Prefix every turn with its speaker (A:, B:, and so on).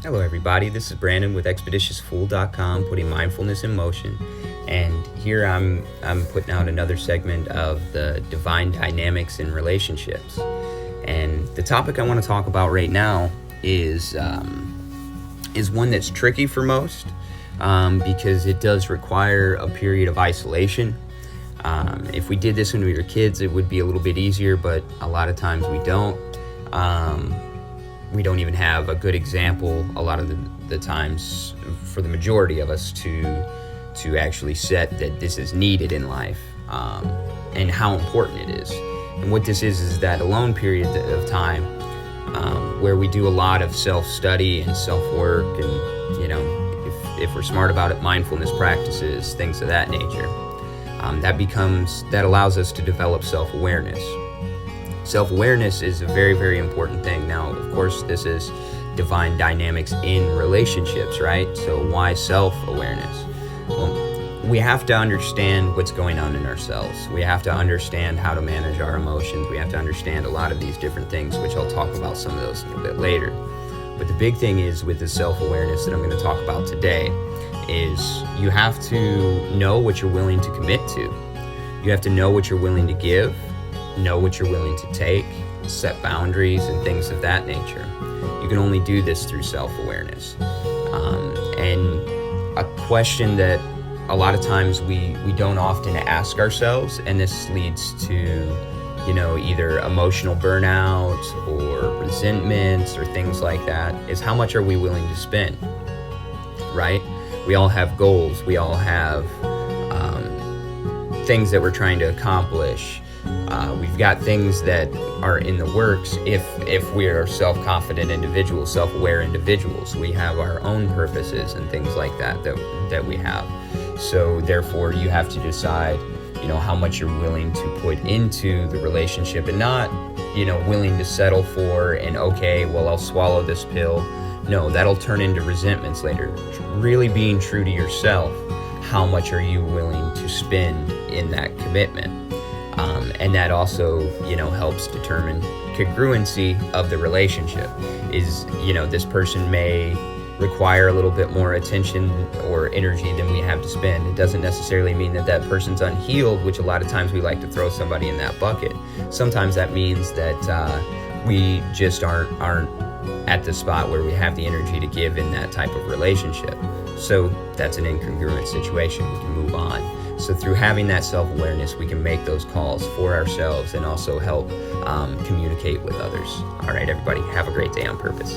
A: Hello everybody, this is Brandon with ExpeditiousFool.com, putting mindfulness in motion. And here I'm putting out another segment of the divine dynamics in relationships. And the topic I want to talk about right now is one that's tricky for most because it does require a period of isolation. If we did this when we were kids, it would be a little bit easier, but a lot of times we don't. We don't even have a good example a lot of the times for the majority of us to actually set that this is needed in life and how important it is. And what this is that alone period of time where we do a lot of self-study and self-work and, if we're smart about it, mindfulness practices, things of that nature. That allows us to develop self-awareness. Self-awareness is a very, very important thing. Now, of course, this is divine dynamics in relationships, right? So why self-awareness? Well, we have to understand what's going on in ourselves. We have to understand how to manage our emotions. We have to understand a lot of these different things, which I'll talk about some of those a little bit later. But the big thing is with the self-awareness that I'm going to talk about today is you have to know what you're willing to commit to. You have to know what you're willing to give, know what you're willing to take, set boundaries and things of that nature. You can only do this through self-awareness. And a question that a lot of times we don't often ask ourselves, and this leads to, either emotional burnout or resentments or things like that, is how much are we willing to spend, right? We all have goals. We all have things that we're trying to accomplish. We've got things that are in the works. If we are self-confident individuals, self-aware individuals, we have our own purposes and things like that we have. So therefore, you have to decide, how much you're willing to put into the relationship, and not, willing to settle for and okay, well, I'll swallow this pill. No, that'll turn into resentments later. Really being true to yourself. How much are you willing to spend in that commitment? And that also, helps determine congruency of the relationship. Is, this person may require a little bit more attention or energy than we have to spend. It doesn't necessarily mean that person's unhealed, which a lot of times we like to throw somebody in that bucket. Sometimes that means that we just aren't at the spot where we have the energy to give in that type of relationship. So that's an incongruent situation. We can move on. So through having that self-awareness, we can make those calls for ourselves and also help communicate with others. All right, everybody, have a great day on purpose.